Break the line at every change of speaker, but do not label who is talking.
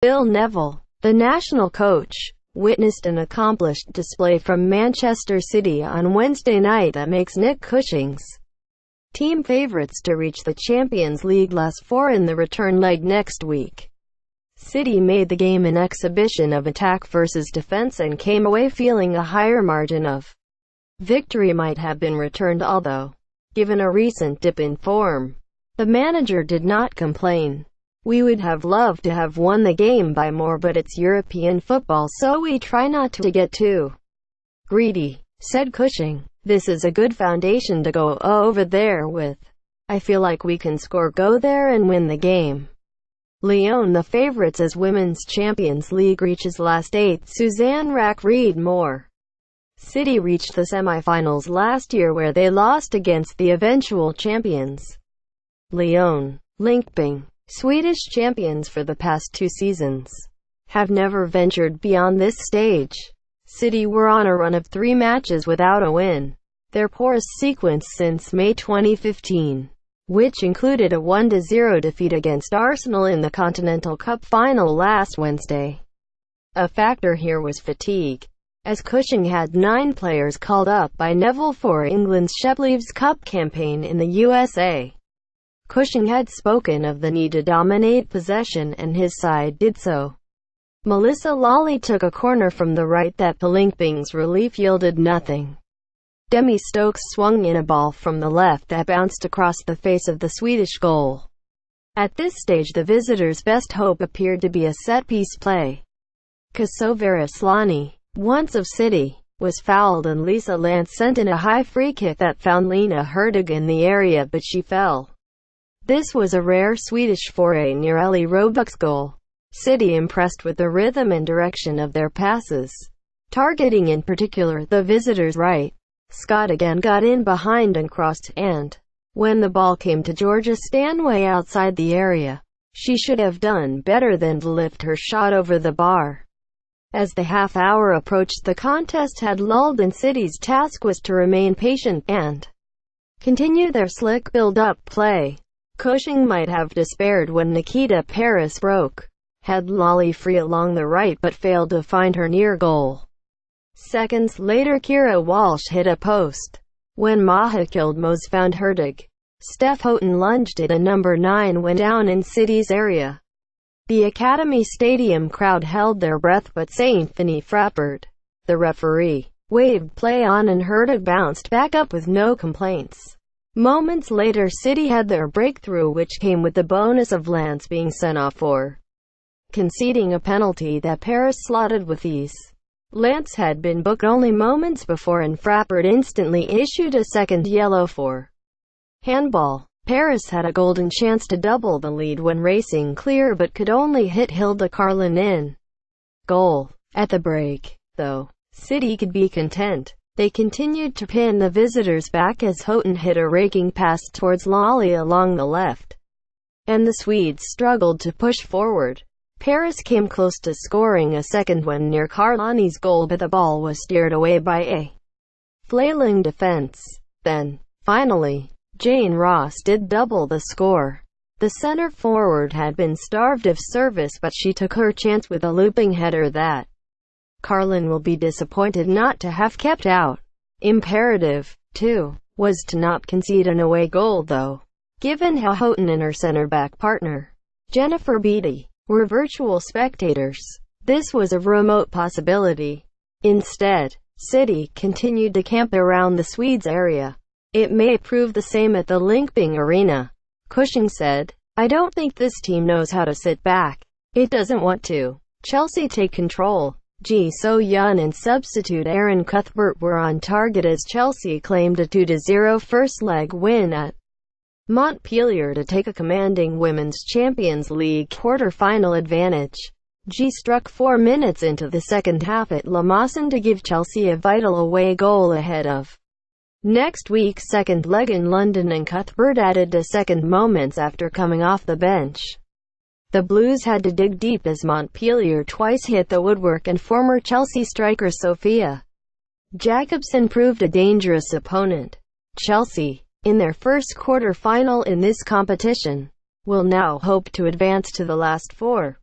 Bill Neville, the national coach, witnessed an accomplished display from Manchester City on Wednesday night that makes Nick Cushing's team favourites to reach the Champions League last four in the return leg next week. City made the game an exhibition of attack versus defence and came away feeling a higher margin of victory might have been returned, although, given a recent dip in form, the manager did not complain. "We would have loved to have won the game by more, but it's European football, so we try not to get too greedy," said Cushing. "This is a good foundation to go over there with. I feel like we can score, go there and win the game." Lyon, the favourites as Women's Champions League reaches last eight. Suzanne Rack read more. City reached the semi-finals last year where they lost against the eventual champions, Lyon. Linkping, Swedish champions for the past two seasons, have never ventured beyond this stage. City were on a run of 3 matches without a win, their poorest sequence since May 2015, which included a 1-0 defeat against Arsenal in the Continental Cup final last Wednesday. A factor here was fatigue, as Cushing had 9 players called up by Neville for England's Shepley's Cup campaign in the USA. Cushing had spoken of the need to dominate possession, and his side did so. Melissa Lawley took a corner from the right that Linkping's relief yielded nothing. Demi Stokes swung in a ball from the left that bounced across the face of the Swedish goal. At this stage the visitors' best hope appeared to be a set-piece play. Kosovare Asllani, once of City, was fouled and Lisa Lantz sent in a high free kick that found Lena Hurtig in the area, but she fell. This was a rare Swedish foray near Ellie Roebuck's goal. City impressed with the rhythm and direction of their passes, targeting in particular the visitors' right. Scott again got in behind and crossed, and when the ball came to Georgia Stanway outside the area, she should have done better than to lift her shot over the bar. As the half-hour approached, the contest had lulled and City's task was to remain patient and continue their slick build-up play. Cushing might have despaired when Nikita Parris had Lawley free along the right but failed to find her near goal. Seconds later Kira Walsh hit a post. When Maha killed Mose found Hurtig, Steph Houghton lunged it, and number 9 went down in City's area. The Academy Stadium crowd held their breath, but St. Finney Frappert, the referee, waved play on and Hurtig bounced back up with no complaints. Moments later City had their breakthrough, which came with the bonus of Lance being sent off for conceding a penalty that Parris slotted with ease. Lance had been booked only moments before and Frappert instantly issued a second yellow for handball. Parris had a golden chance to double the lead when racing clear but could only hit Hilda Carlin in goal. At the break, though, City could be content. They continued to pin the visitors back as Houghton hit a raking pass towards Lawley along the left, and the Swedes struggled to push forward. Parris came close to scoring a second when near Carlani's goal, but the ball was steered away by a flailing defense. Then, finally, Jane Ross did double the score. The center forward had been starved of service, but she took her chance with a looping header that Carlin will be disappointed not to have kept out. Imperative, too, was to not concede an away goal, though, given how Houghton and her center-back partner, Jennifer Beattie, were virtual spectators. This was a remote possibility. Instead, City continued to camp around the Swedes' area. "It may prove the same at the Linkping Arena," Cushing said. "I don't think this team knows how to sit back. It doesn't want to. Chelsea take control." Ji So-yun and substitute Aaron Cuthbert were on target as Chelsea claimed a 2-0 first-leg win at Montpellier to take a commanding Women's Champions League quarter-final advantage. Ji struck 4 minutes into the second half at La Mawson to give Chelsea a vital away goal ahead of next week's second leg in London, and Cuthbert added a second moments after coming off the bench. The Blues had to dig deep as Montpellier twice hit the woodwork, and former Chelsea striker Sophia Jacobson proved a dangerous opponent. Chelsea, in their first quarter-final in this competition, will now hope to advance to the last four.